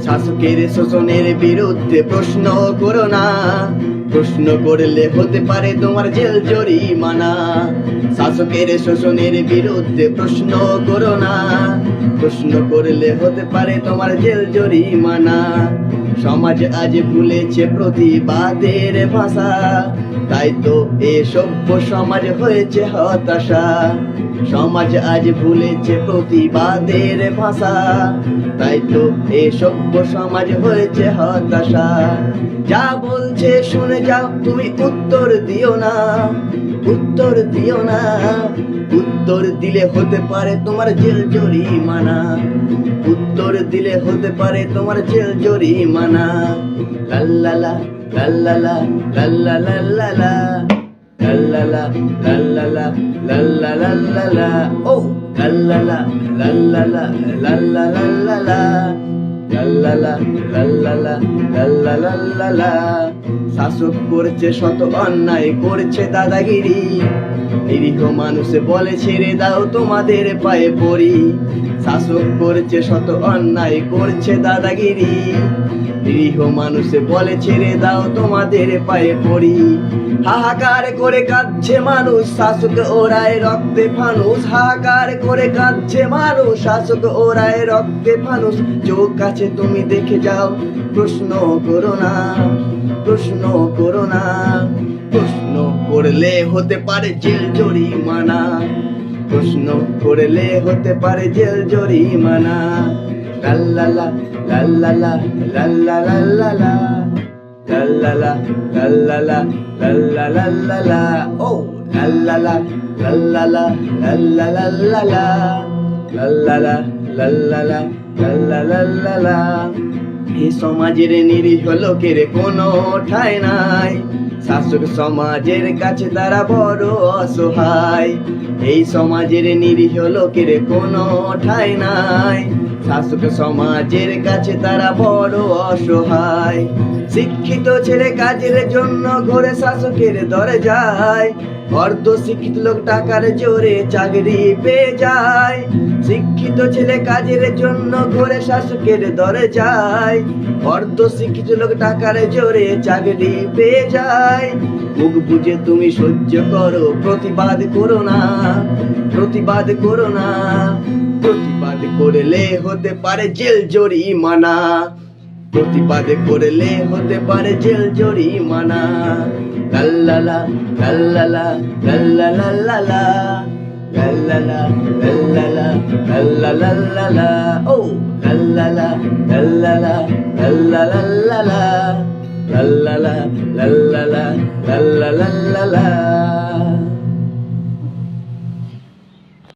শাসকের শোষণের বিরুদ্ধে প্রশ্ন করো না, প্রশ্ন করলে হতে পারে তোমার জেল জরিমানা। শাসকের শোষণের বিরুদ্ধে প্রশ্ন করো না, প্রশ্ন করলে হতে পারে তোমার জেল জরিমানা। সমাজ আজ ভুলেছে প্রতিবাদের ভাষা, তাই তো এ সভ্য সমাজ হয়েছে হতাশা। সমাজ আজ ভুলেছে প্রতিবাদের ভাষা, তাই তো এ সভ্য সমাজ হয়েছে হতাশা। যা বলছে শুনে যাও, তুমি উত্তর দিও না, উত্তর দিও না। উত্তর দিলে হতে পারে তোমার জেল জরিমানা, উত্তর দিলে হতে পারে তোমার জেল জরিমানা। লাল্লালা লাল্লালা লাল্লালা লাল্লালা লাল্লালা লাল্লালা ও লাল্লালা লাল্লালা লাল্লালা লাল্লালা লাল্লালা লাল্লালা। শাসক করছে শত অন্যায়, করছে দাদাগিরি, নিরীহ মানুষ বলে ছেড়ে দাও তোমাদের পায়ে পড়ি। শাসক করছে শত অন্যায়, করছে দাদাগিরি, নিরীহ মানুষ বলে ছেড়ে দাও তোমাদের পায়ে পড়ি। হাহাকার করে কাঁদছে মানুষ, শাসক ওরায় রক্তে ফানুস। হাহাকার করে কাঁদছে মানুষ, শাসক ওরায় রক্তে ফানুস। চোখ কাছে তুমি দেখে যাও, প্রশ্ন করো না, প্রশ্ন করো না। প্রশ্ন করলে হতে পারে জেল জরিমানা, প্রশ্ন করলে হতে পারে জেল জরিমানা। লাল্লালা লাল্লালা লাল্লালা লাল্লালা লাল্লালা লাল্লালা ও লাল্লালা লাল্লালা লাল্লালা লাল্লালা লাল্লালা লাল্লালা। এই সমাজের নিরীহ লোকের কোনো ঠাঁই নাই, শাসক সমাজের কাছে তারা বড় অসহায়। এই সমাজের নিরীহ লোকের কোনো ঠাঁই নাই, শাসক সমাজের কাছে তারা বড় অসহায়। শিক্ষিত ছেলে কাজের জন্য ঘরে শাসকের দরে যায়, অর্ধ শিক্ষিত লোক টাকার জোরে চাকরি পেয়ে যায়। শিক্ষিত ছেলে কাজের জন্য ঘরে শাসকের দরে যায়, অর্ধ শিক্ষিত লোক টাকার জোরে চাকরি পেয়ে যায়। মুখ বুঝে তুমি সহ্য করো, প্রতিবাদ করো না, প্রতিবাদ করো না। প্রতিবাদ করলে হতে পারে জেল জরিমানা, প্রতিবাদ করলে হতে পারে জেল জরিমানা। লাল্লালা লাল্লালা লাল্লালা লাল্লালা লাল্লালা লাল্লালা ও লাল্লালা লাল্লালা লাল্লালা লাল্লালা লাল্লালা লাল্লালা।